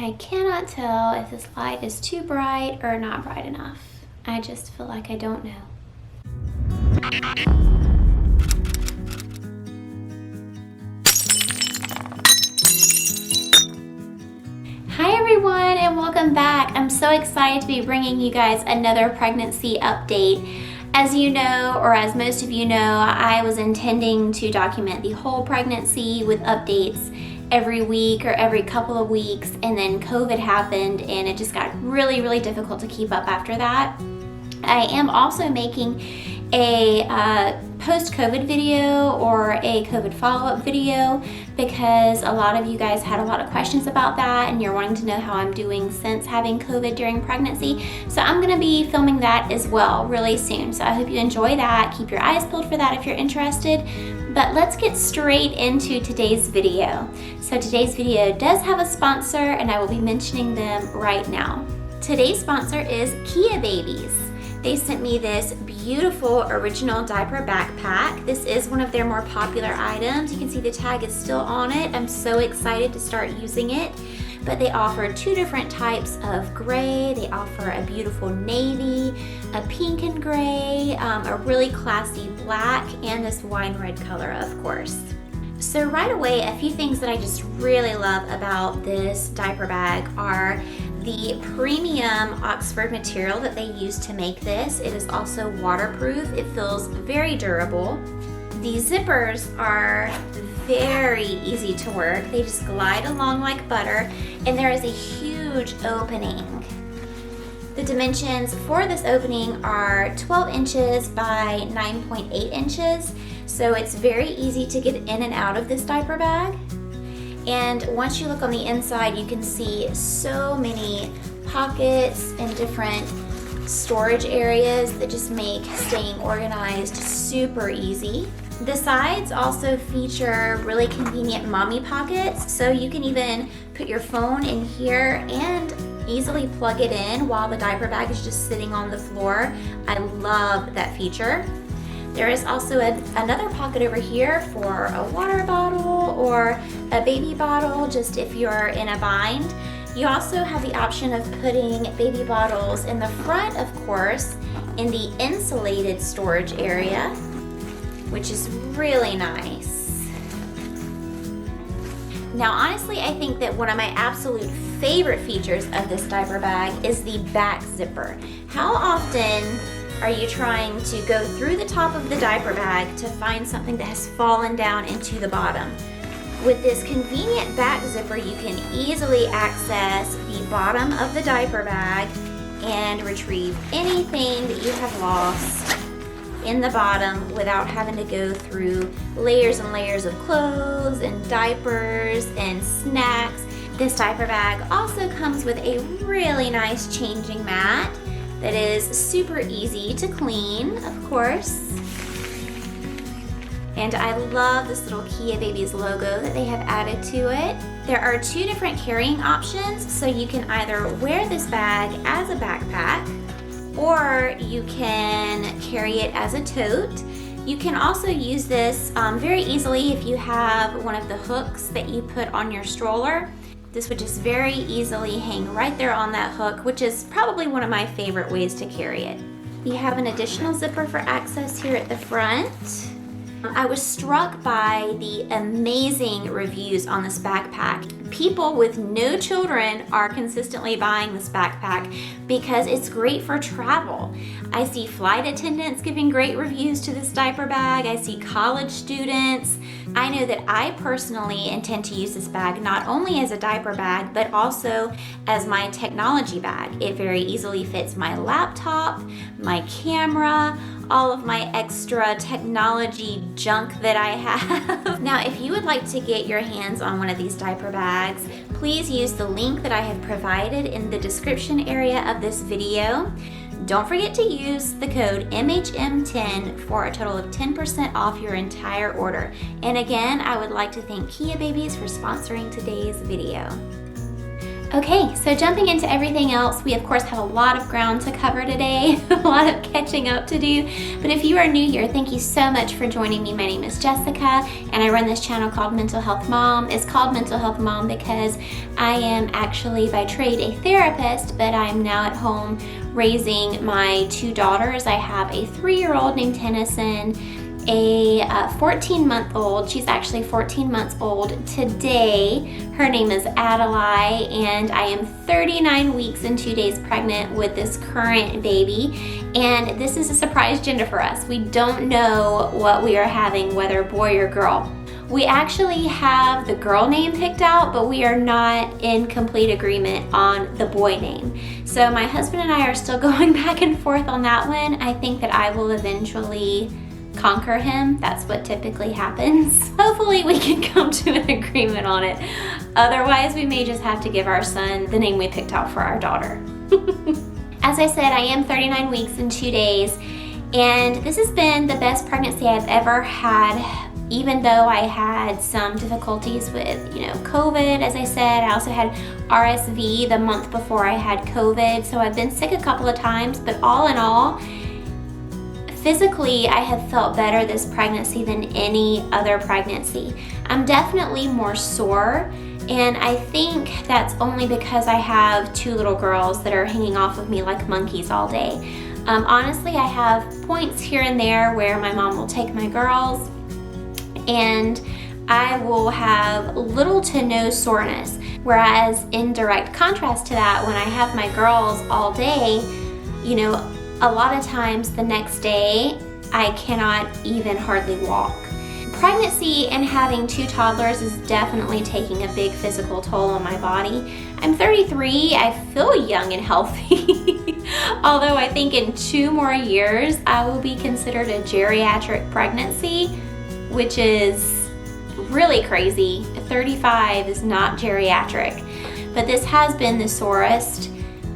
I cannot tell if this light is too bright or not bright enough. I just feel like I don't know. Hi everyone and welcome back. I'm so excited to be bringing you guys another pregnancy update. As you know, or as most of you know, I was intending to document the whole pregnancy with updates every week or every couple of weeks, and then COVID happened and it just got really difficult to keep up after that. I am also making a post-COVID video or a COVID follow-up video because a lot of you guys had a lot of questions about that and you're wanting to know how I'm doing since having COVID during pregnancy. So I'm gonna be filming that as well really soon. So I hope you enjoy that. Keep your eyes peeled for that if you're interested. But let's get straight into today's video. So today's video does have a sponsor and I will be mentioning them right now. Today's sponsor is KEABABIES. They sent me this beautiful original diaper backpack. This is one of their more popular items. You can see the tag is still on it. I'm so excited to start using it. But they offer two different types of gray. They offer a beautiful navy, a pink and gray, a really classy black, and this wine red color, of course. So right away, a few things that I just really love about this diaper bag are the premium Oxford material that they use to make this. It is also waterproof. It feels very durable. The zippers are very easy to work. They just glide along like butter, and there is a huge opening. The dimensions for this opening are 12 inches by 9.8 inches, so it's very easy to get in and out of this diaper bag. And once you look on the inside, you can see so many pockets and different storage areas that just make staying organized super easy. The sides also feature really convenient mommy pockets, so you can even put your phone in here and easily plug it in while the diaper bag is just sitting on the floor. I love that feature. There is also another pocket over here for a water bottle or a baby bottle, just if you're in a bind. You also have the option of putting baby bottles in the front, of course, in the insulated storage area, which is really nice. Now, honestly, I think that one of my absolute favorite features of this diaper bag is the back zipper. How often are you trying to go through the top of the diaper bag to find something that has fallen down into the bottom? With this convenient back zipper, you can easily access the bottom of the diaper bag and retrieve anything that you have lost in the bottom without having to go through layers and layers of clothes and diapers and snacks. This diaper bag also comes with a really nice changing mat that is super easy to clean, of course. And I love this little KEABABIES logo that they have added to it. There are two different carrying options, so you can either wear this bag as a backpack or you can carry it as a tote. You can also use this very easily if you have one of the hooks that you put on your stroller. This would just very easily hang right there on that hook, which is probably one of my favorite ways to carry it. You have an additional zipper for access here at the front. I was struck by the amazing reviews on this backpack. People with no children are consistently buying this backpack because it's great for travel. I see flight attendants giving great reviews to this diaper bag. I see college students. I know that I personally intend to use this bag not only as a diaper bag, but also as my technology bag. It very easily fits my laptop, my camera, all of my extra technology junk that I have. Now, if you would like to get your hands on one of these diaper bags, please use the link that I have provided in the description area of this video. Don't forget to use the code MHM10 for a total of 10% off your entire order. And again, I would like to thank KEABABIES for sponsoring today's video. Okay, so jumping into everything else, we of course have a lot of ground to cover today, a lot of catching up to do. But if you are new here, thank you so much for joining me. My name is Jessica, and I run this channel called Mental Health Mom. It's called Mental Health Mom because I am actually by trade a therapist, but I'm now at home raising my 2 daughters. I have a 3-year-old named Tennyson, a 14-month-old. She's actually 14 months old today. Her name is Adelaide, and I am 39 weeks and 2 days pregnant with this current baby. And this is a surprise gender for us. We don't know what we are having, whether boy or girl. We actually have the girl name picked out, but we are not in complete agreement on the boy name. So my husband and I are still going back and forth on that one. I think that I will eventually conquer him. That's what typically happens. Hopefully we can come to an agreement on it. Otherwise, we may just have to give our son the name we picked out for our daughter. As I said, I am 39 weeks and 2 days, and this has been the best pregnancy I've ever had, even though I had some difficulties with, COVID, as I said. I also had RSV the month before I had COVID, so I've been sick a couple of times, but all in all, physically, I have felt better this pregnancy than any other pregnancy. I'm definitely more sore, and I think that's only because I have 2 little girls that are hanging off of me like monkeys all day. Honestly, I have points here and there where my mom will take my girls, and I will have little to no soreness. Whereas in direct contrast to that, when I have my girls all day, a lot of times the next day, I cannot even hardly walk. Pregnancy and having 2 toddlers is definitely taking a big physical toll on my body. I'm 33, I feel young and healthy. Although I think in 2 more years, I will be considered a geriatric pregnancy, which is really crazy. 35 is not geriatric, but this has been the sorest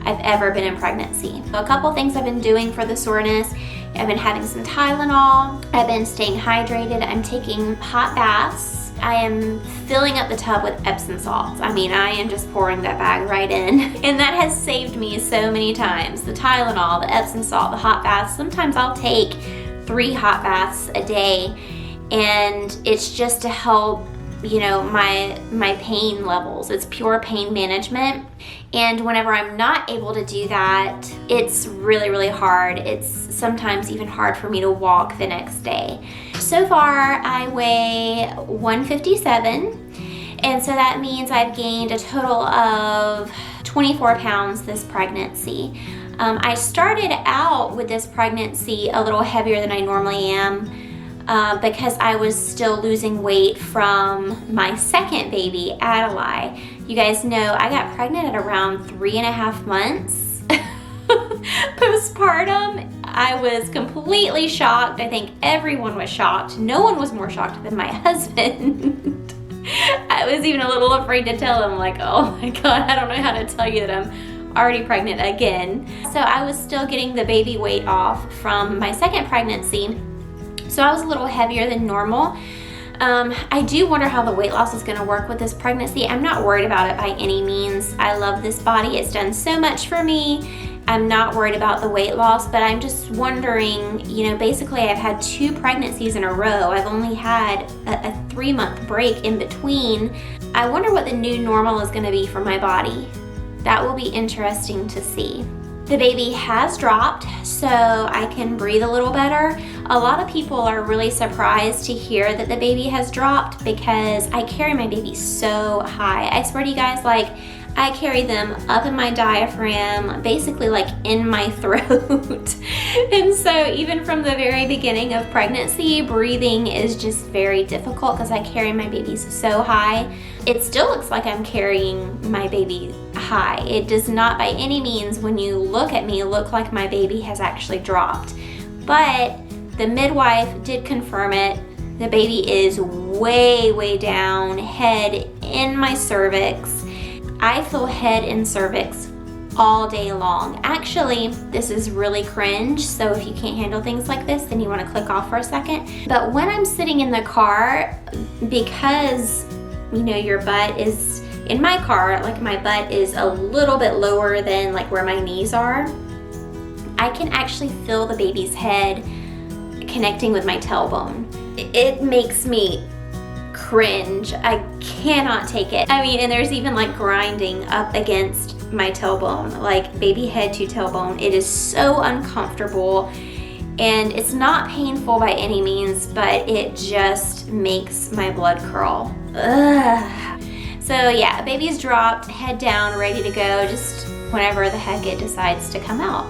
I've ever been in pregnancy. So a couple things I've been doing for the soreness: I've been having some Tylenol, I've been staying hydrated, I'm taking hot baths, I am filling up the tub with Epsom salts. I am just pouring that bag right in. And that has saved me so many times. The Tylenol, the Epsom salt, the hot baths. Sometimes I'll take 3 hot baths a day, and it's just to help my pain levels. It's pure pain management. And whenever I'm not able to do that, it's really, really hard. It's sometimes even hard for me to walk the next day. So far, I weigh 157. And so that means I've gained a total of 24 pounds this pregnancy. I started out with this pregnancy a little heavier than I normally am, because I was still losing weight from my second baby, Adelaide. You guys know I got pregnant at around 3.5 months. Postpartum, I was completely shocked. I think everyone was shocked. No one was more shocked than my husband. I was even a little afraid to tell him, like, oh my God, I don't know how to tell you that I'm already pregnant again. So I was still getting the baby weight off from my second pregnancy. So I was a little heavier than normal. I do wonder how the weight loss is going to work with this pregnancy. I'm not worried about it by any means. I love this body. It's done so much for me. I'm not worried about the weight loss, but I'm just wondering, basically I've had 2 pregnancies in a row. I've only had a 3-month break in between. I wonder what the new normal is going to be for my body. That will be interesting to see. The baby has dropped, so I can breathe a little better. A lot of people are really surprised to hear that the baby has dropped because I carry my baby so high. I swear to you guys, I carry them up in my diaphragm, basically in my throat. And so even from the very beginning of pregnancy, breathing is just very difficult because I carry my babies so high. It still looks like I'm carrying my baby high. It does not by any means, when you look at me, look like my baby has actually dropped. But the midwife did confirm it. The baby is way, way down, head in my cervix. I feel head and cervix all day long. Actually, this is really cringe, so if you can't handle things like this, then you want to click off for a second. But when I'm sitting in the car, because your butt is in my car, like my butt is a little bit lower than like where my knees are, I can actually feel the baby's head connecting with my tailbone. It makes me cringe. I cannot take it. I mean, and there's even like grinding up against my tailbone, like baby head to tailbone. It is so uncomfortable, and it's not painful by any means, but it just makes my blood curl. Ugh. So yeah, baby's dropped, head down, ready to go, just whenever the heck it decides to come out.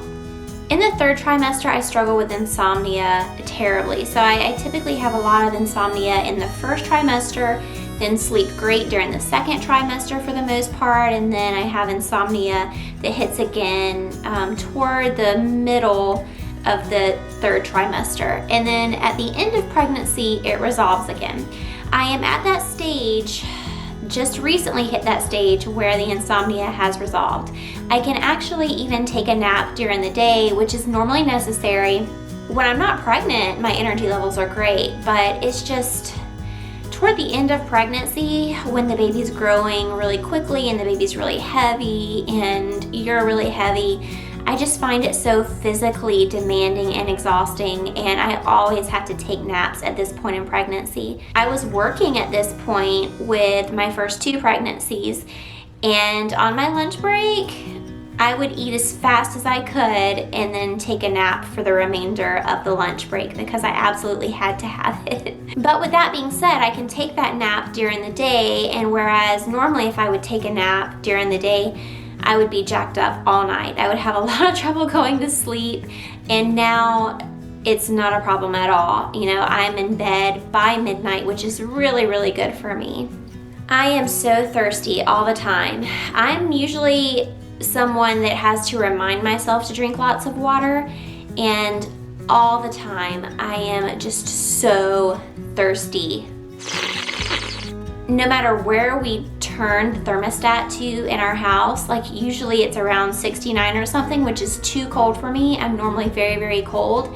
In the 3rd trimester, I struggle with insomnia terribly. So I typically have a lot of insomnia in the 1st trimester, then sleep great during the 2nd trimester for the most part, and then I have insomnia that hits again toward the middle of the 3rd trimester. And then at the end of pregnancy, it resolves again. I am at that stage, just recently hit that stage where the insomnia has resolved. I can actually even take a nap during the day, which is normally necessary. When I'm not pregnant, my energy levels are great, but it's just toward the end of pregnancy, when the baby's growing really quickly and the baby's really heavy and you're really heavy, I just find it so physically demanding and exhausting, and I always have to take naps at this point in pregnancy. I was working at this point with my first 2 pregnancies, and on my lunch break, I would eat as fast as I could and then take a nap for the remainder of the lunch break because I absolutely had to have it. But with that being said, I can take that nap during the day, and whereas normally if I would take a nap during the day, I would be jacked up all night. I would have a lot of trouble going to sleep, and now it's not a problem at all. You know, I'm in bed by midnight, which is really, really good for me. I am so thirsty all the time. I'm usually someone that has to remind myself to drink lots of water, and all the time I am just so thirsty. No matter where we turn the thermostat to in our house, like usually it's around 69 or something, which is too cold for me. I'm normally very, very cold.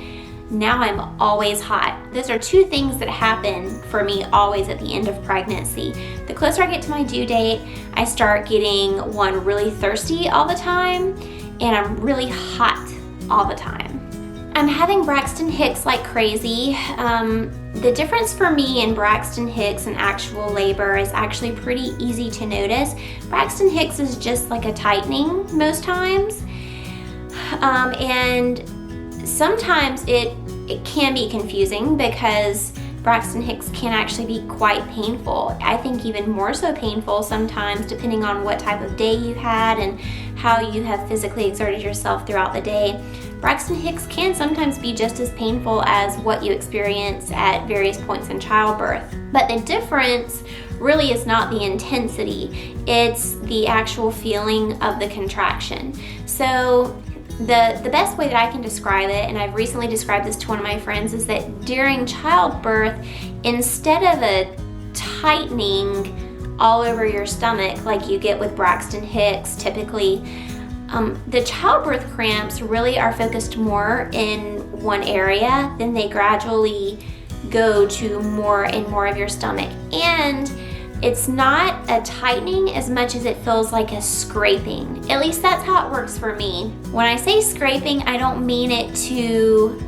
Now I'm always hot. Those are 2 things that happen for me always at the end of pregnancy. The closer I get to my due date, I start getting really thirsty all the time, and I'm really hot all the time. I'm having Braxton Hicks like crazy. The difference for me in Braxton Hicks and actual labor is actually pretty easy to notice. Braxton Hicks is just like a tightening most times, and sometimes it can be confusing because Braxton Hicks can actually be quite painful. I think even more so painful sometimes depending on what type of day you had and how you have physically exerted yourself throughout the day. Braxton Hicks can sometimes be just as painful as what you experience at various points in childbirth. But the difference really is not the intensity, it's the actual feeling of the contraction. So the best way that I can describe it, and I've recently described this to one of my friends, is that during childbirth, instead of a tightening all over your stomach like you get with Braxton Hicks typically, the childbirth cramps really are focused more in one area, then they gradually go to more and more of your stomach. And it's not a tightening as much as it feels like a scraping. At least that's how it works for me. When I say scraping, I don't mean it to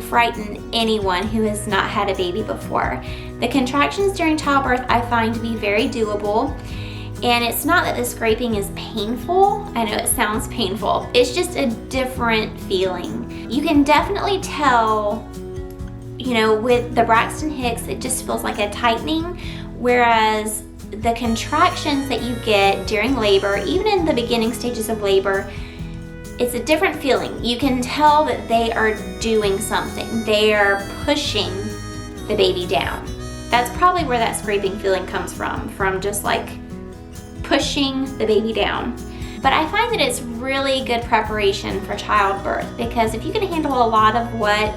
frighten anyone who has not had a baby before. The contractions during childbirth I find to be very doable. And it's not that the scraping is painful. I know it sounds painful. It's just a different feeling. You can definitely tell, you know, with the Braxton Hicks, it just feels like a tightening, whereas the contractions that you get during labor, even in the beginning stages of labor, it's a different feeling. You can tell that they are doing something. They are pushing the baby down. That's probably where that scraping feeling comes from just like pushing the baby down. But I find that it's really good preparation for childbirth, because if you can handle a lot of what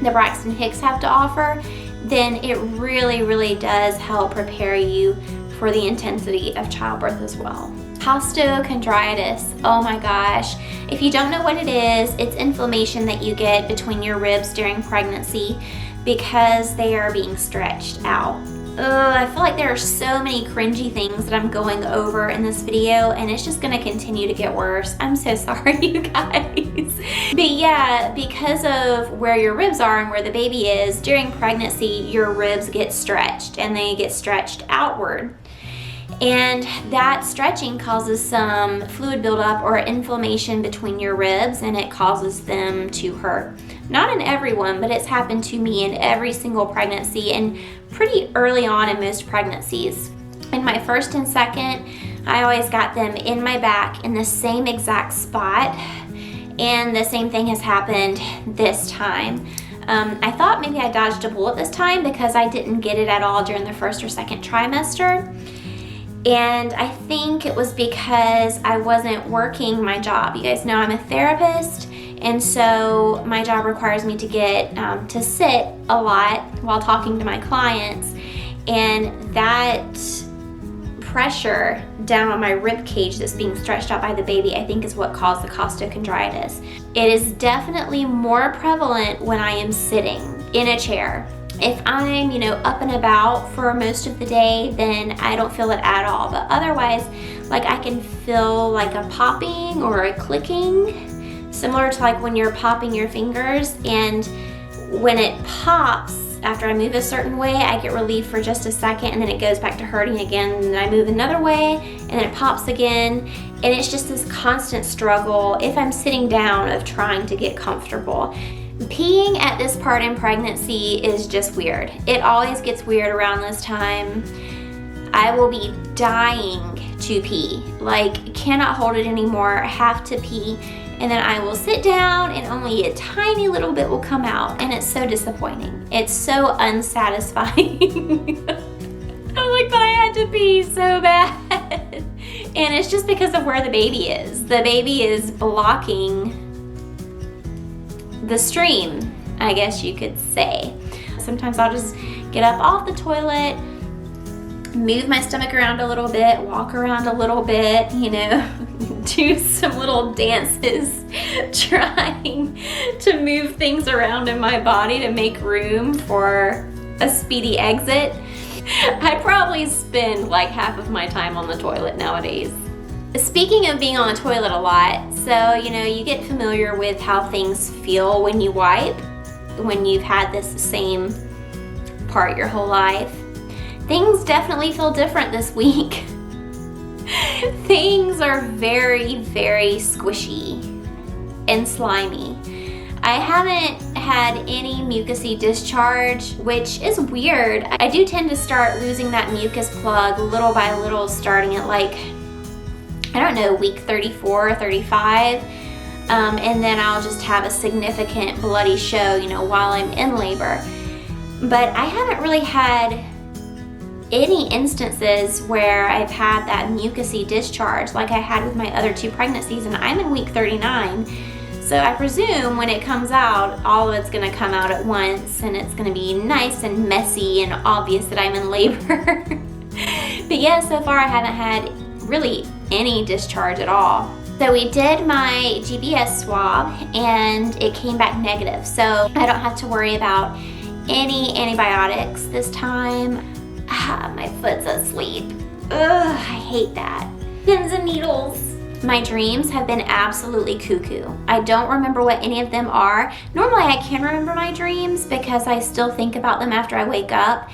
the Braxton Hicks have to offer, then it really, really does help prepare you for the intensity of childbirth as well. Costochondriasis, oh my gosh. If you don't know what it is, it's inflammation that you get between your ribs during pregnancy because they are being stretched out. I feel like there are so many cringy things that I'm going over in this video, and it's just gonna continue to get worse. I'm so sorry, you guys. But yeah, because of where your ribs are and where the baby is, during pregnancy, your ribs get stretched, and they get stretched outward. And that stretching causes some fluid buildup or inflammation between your ribs, and it causes them to hurt. Not in everyone, but it's happened to me in every single pregnancy and pretty early on in most pregnancies. In my first and second, I always got them in my back in the same exact spot, and the same thing has happened this time. I thought maybe I dodged a bullet this time because I didn't get it at all during the first or second trimester. And I think it was because I wasn't working my job. You guys know I'm a therapist, and so my job requires me to get to sit a lot while talking to my clients, and that pressure down on my rib cage that's being stretched out by the baby, I think, is what caused the costochondritis. It is definitely more prevalent when I am sitting in a chair. If I'm, up and about for most of the day, then I don't feel it at all. But otherwise, like, I can feel like a popping or a clicking, similar to like when you're popping your fingers. And when it pops, after I move a certain way, I get relief for just a second, and then it goes back to hurting again, and then I move another way, and then it pops again. And it's just this constant struggle, if I'm sitting down, of trying to get comfortable. Peeing at this part in pregnancy is just weird. It always gets weird around this time. I will be dying to pee, like cannot hold it anymore, have to pee, and then I will sit down and only a tiny little bit will come out, and it's so disappointing. It's so unsatisfying. I'm like, but I had to pee so bad. And it's just because of where the baby is. The baby is blocking the stream, I guess you could say. Sometimes I'll just get up off the toilet, move my stomach around a little bit, walk around a little bit, do some little dances, trying to move things around in my body to make room for a speedy exit. I probably spend like half of my time on the toilet nowadays. Speaking of being on the toilet a lot, so you get familiar with how things feel when you wipe, when you've had this same part your whole life. Things definitely feel different this week. Things are very, very squishy and slimy. I haven't had any mucousy discharge, which is weird. I do tend to start losing that mucus plug little by little, starting at like, I don't know, week 34 or 35. And then I'll just have a significant bloody show, while I'm in labor. But I haven't really had any instances where I've had that mucousy discharge like I had with my other two pregnancies, and I'm in week 39. So I presume when it comes out, all of it's gonna come out at once, and it's gonna be nice and messy and obvious that I'm in labor. But yeah, so far I haven't had really any discharge at all. So we did my GBS swab, and it came back negative. So I don't have to worry about any antibiotics this time. My foot's asleep. Ugh, I hate that. Pins and needles. My dreams have been absolutely cuckoo. I don't remember what any of them are. Normally I can remember my dreams because I still think about them after I wake up.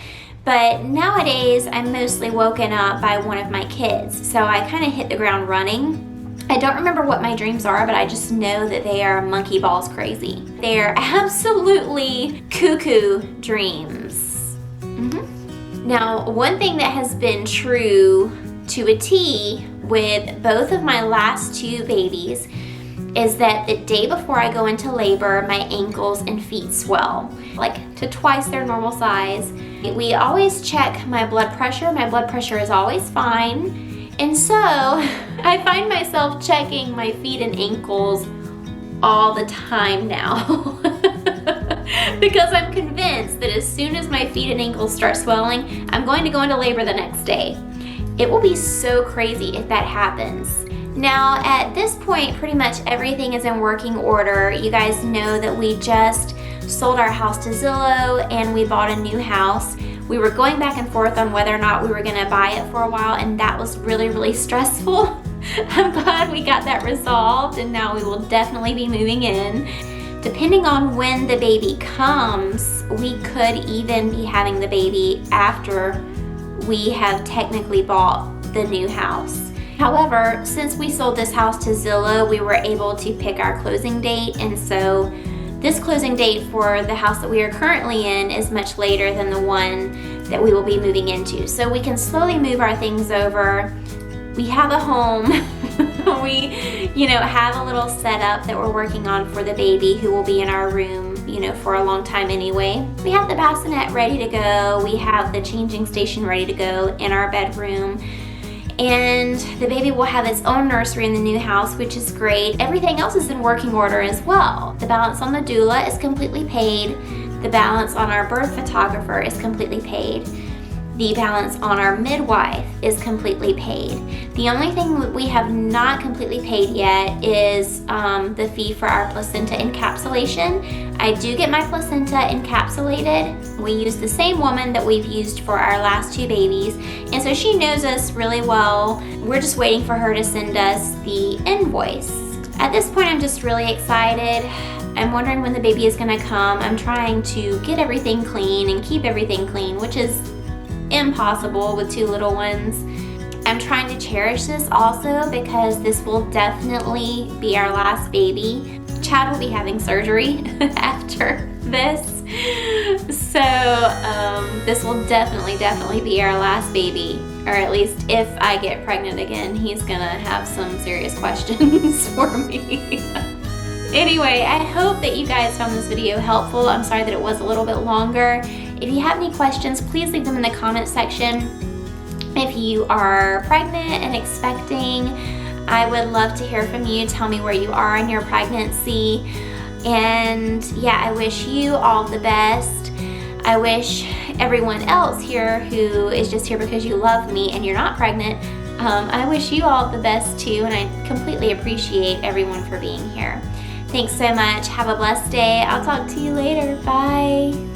But nowadays I'm mostly woken up by one of my kids. So I kind of hit the ground running. I don't remember what my dreams are, but I just know that they are monkey balls crazy. They are absolutely cuckoo dreams. Now, one thing that has been true to a T with both of my last two babies is that the day before I go into labor, my ankles and feet swell, like to twice their normal size. We always check my blood pressure. My blood pressure is always fine. And so I find myself checking my feet and ankles all the time now. Because I'm convinced that as soon as my feet and ankles start swelling, I'm going to go into labor the next day. It will be so crazy if that happens. Now, at this point, pretty much everything is in working order. You guys know that we just sold our house to Zillow and we bought a new house. We were going back and forth on whether or not we were gonna buy it for a while, and that was really, really stressful. I'm glad we got that resolved, and now we will definitely be moving in. Depending on when the baby comes, we could even be having the baby after we have technically bought the new house. However, since we sold this house to Zillow, we were able to pick our closing date, and so this closing date for the house that we are currently in is much later than the one that we will be moving into. So we can slowly move our things over. We have a home. We, have a little setup that we're working on for the baby, who will be in our room, for a long time anyway. We have the bassinet ready to go. We have the changing station ready to go in our bedroom. And the baby will have its own nursery in the new house, which is great. Everything else is in working order as well. The balance on the doula is completely paid. The balance on our birth photographer is completely paid. The balance on our midwife is completely paid. The only thing that we have not completely paid yet is the fee for our placenta encapsulation. I do get my placenta encapsulated. We use the same woman that we've used for our last 2 babies, and so she knows us really well. We're just waiting for her to send us the invoice. At this point, I'm just really excited. I'm wondering when the baby is gonna come. I'm trying to get everything clean and keep everything clean, which is impossible with 2 little ones. I'm trying to cherish this also because this will definitely be our last baby. Chad will be having surgery after this. So this will definitely be our last baby, or at least if I get pregnant again, he's gonna have some serious questions for me. Anyway, I hope that you guys found this video helpful. I'm sorry that it was a little bit longer. If you have any questions, please leave them in the comment section. If you are pregnant and expecting, I would love to hear from you. Tell me where you are in your pregnancy. And yeah, I wish you all the best. I wish everyone else here who is just here because you love me and you're not pregnant, I wish you all the best too, and I completely appreciate everyone for being here. Thanks so much. Have a blessed day. I'll talk to you later. Bye.